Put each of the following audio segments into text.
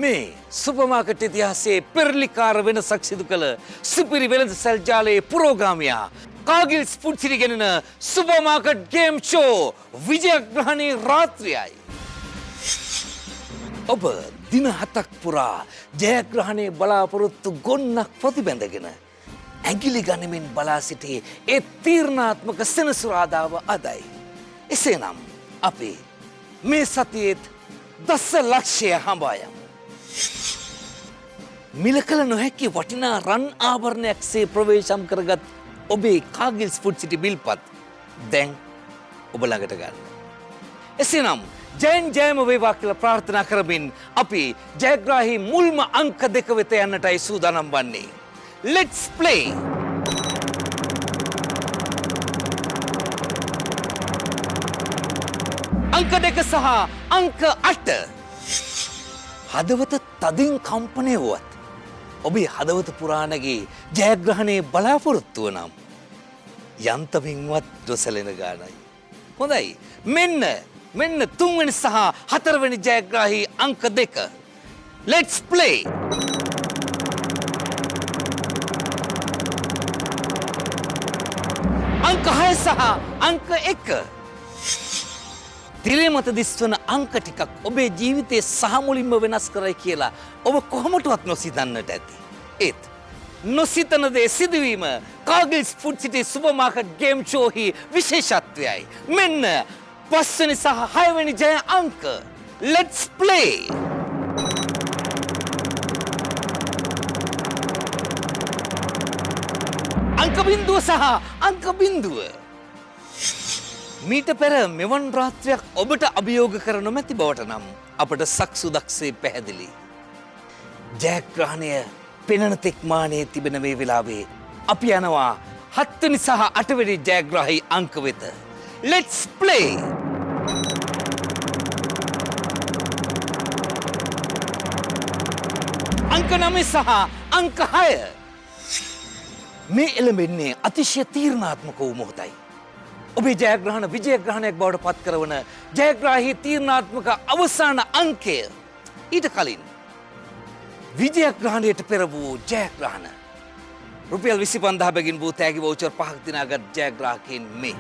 මේ සුපර්මාකට් ඉතිහාසයේ පෙරලිකාර වෙනසක් සිදු කළ සුපිරි වෙළඳසැල් ජාලයේ පුරෝගාමියා කාගිල්ස් ෆුඩ් සිටි ගෙනෙන සුපර්මාකට් ගේම් ෂෝ විජයග්‍රහණී රාත්‍රියයි. ඔබ දින 7ක් පුරා ජයග්‍රහණයේ බලාපොරොත්තු ගොන්නක් ප්‍රතිබැඳගෙන ඇඟිලි ගනිමින් බලා සිටි ඒ තීරණාත්මක සෙනසුරාදාව අදයි. එසේනම් අපි මේ සතියේත් දසලක්ෂය හඹා යමු. මිල කළ නොහැකි වටිනා රන් ආභරණයක් සේ ප්‍රවේශම් කරගත් ඔබේ කාගිල්ස් ෆුඩ් සිටි බිල්පත් දැන් ඔබ ළඟට ගන්න. එසේනම් ජයෙන් ජයම වේවා කියලා ප්‍රාර්ථනා කරමින් අපි ජයග්‍රාහී මුල්ම අංක 2 වෙත යන්නටයි සූදානම් වන්නේ. Let's play! අංක 2 සහ අංක 8. හදවත තදින් කම්පණය වුවත් ඔබේ හදවත පුරාණගේ ජයග්‍රහණයේ බලාපොරොත්තුව නම් යන්තමින්වත් දොසලෙන ගානයි. හොඳයි. මෙන්න 3 වෙනි සහ 4 වෙනි ජයග්‍රාහී අංක 2. Let's play! අංක 6 සහ අංක 1. තිරේ මත දිස්වන අංක ටිකක් ඔබේ ජීවිතයේ සහ මුලින්ම වෙනස් කරයි කියලා ඔබ කොහොමටවත් නොසිතන්නට ඇති. ඒත් නොසිතන දේ සිදුවීම කාගිල්ස් ෆුඩ් සිටි සුපර්මාකට් ගේම් ෂෝහි විශේෂත්වයයි. මෙන්න 5 වෙනි සහ 6 වෙනි ජය අංක. Let's play! අංක බිඳුව සහ අංක බිඳුව. මීට පෙර මෙවන් රාත්‍රියක් ඔබට අභියෝග කර නොමැති බවට නම් අපට සක්සුදක්සේ පැහැදිලි. ජයග්‍රහණය පෙනෙන තෙක් මානයේ තිබෙන මේ වෙලාවේ අපි යනවා 7 වෙනි සහ 8 වෙනි ජයග්‍රාහී අංක වෙත. Let's play! අංක 9 සහ අංක 6. මේ එළඹෙන්නේ අතිශය තීරණාත්මක වූ මොහොතයි. ඔබේ ජයග්‍රහණ විජයග්‍රහණයක් බවට පත් කරවන ජයග්‍රාහී තීරණාත්මක අවසාන අංකය. ඊට කලින් විජයග්‍රහණයට පෙර වූ ජයග්‍රහණ. රුපියල් 25000 බැගින් වූ තෑගි වවුචර් 5ක් දිනාගත් ජයග්‍රාහකයන් මේ.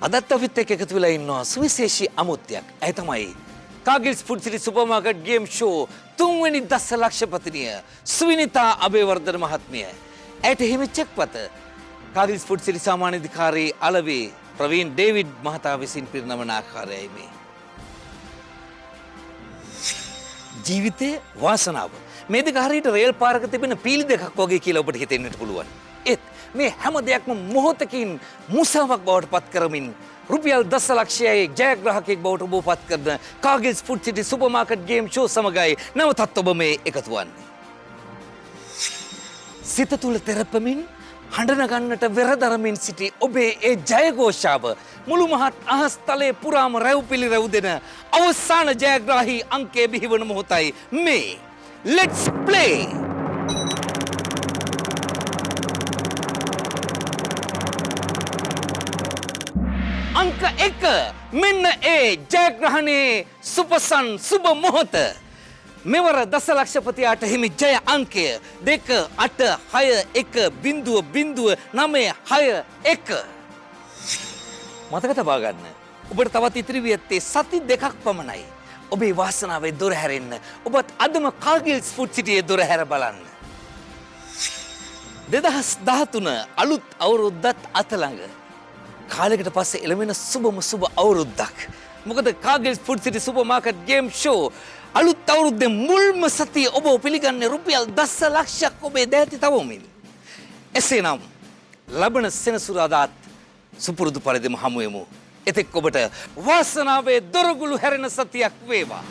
අදත් අපිත් එක්ක එකතු වෙලා ඉන්නවා සුවිශේෂී අමුත්‍යක්. ඒ තමයි කාගිල්ස් ෆුඩ් සිටි සුපර්මාකට් ගේම් ෂෝ 3 වෙනි දසලක්ෂපතිනිය සුවිනිතා අබේවර්ධන මහත්මිය. ඇයට හිමි චෙක්පත කාගිල්ස් ෆුඩ් සිටි සාමාන්‍ය අධිකාරී අලවේ ප්‍රවීන් ඩේවිඩ් මහතා විසින් පිරිනමන ආකාරයයි මේ. ජීවිතයේ වාසනාව. මේ දෙක හරියට රේල් පාරක තිබෙන පීලි දෙකක් වගේ කියලා ඔබට හිතෙන්නට පුළුවන්. ඒත් මේ හැම දෙයක්ම මොහොතකින් මුසාවක් බවට පත් කරමින් රුපියල් දසලක්ෂයයි ජයග්‍රාහකයෙක් බවට ඔබ පත් කරන කාගිල්ස් ෆුඩ් සිටි සුපර්මාකට් ගේම් ෂෝ සමගයි නැවතත් ඔබ මේ එකතු වන්නේ. සිත තුළ තෙරපමින් හඬන ගන්නට වෙරදරමින් සිටි ඔබේ ඒ ජයഘോഷාව මුළු මහත් අහස් තලයේ පුරාම රැව් පිළිරැව් දෙන අවසාන ජයග්‍රාහී අංකයේ බිහිවන මොහොතයි මේ. Let's play! අංක 1 මෙන්න ඒ ජයග්‍රහණයේ සුපසන් සුබ මොහොත. මෙවර දසලක්ෂපතියාට හිමි ජය අංකය 2 8 6 1 බිඳුව බිඳුව 9 6 1. මතක තබා ගන්න. ඔබට තවත් ඉතිරි වී ඇත්තේ සති 2ක් පමණයි. ඔබේ වාසනාවේ දොර හැරෙන්න. ඔබත් අදම කාගිල්ස් ෆුඩ් සිටියේ දොර හැර බලන්න. 2013 අලුත් අවුරුද්දත් අතළඟ. කාලෙකට පස්සේ එළමෙන සුබම සුබ අවුරුද්දක්. මොකද කාගිල්ස් ෆුඩ් සිටි සුපර්මාකට් ගේම් ෂෝ අලුත් අවුරුද්දේ මුල්ම සතිය ඔබ පිළිගන්නේ රුපියල් දසලක්ෂයක් ඔබේ දෑති තවමින්. එසේනම් ලබන සෙනසුරාදාත් සුපුරුදු පරිදිම හමු වෙමු. එතෙක් ඔබට වාසනාවේ දොරගුළු හැරෙන සතියක් වේවා.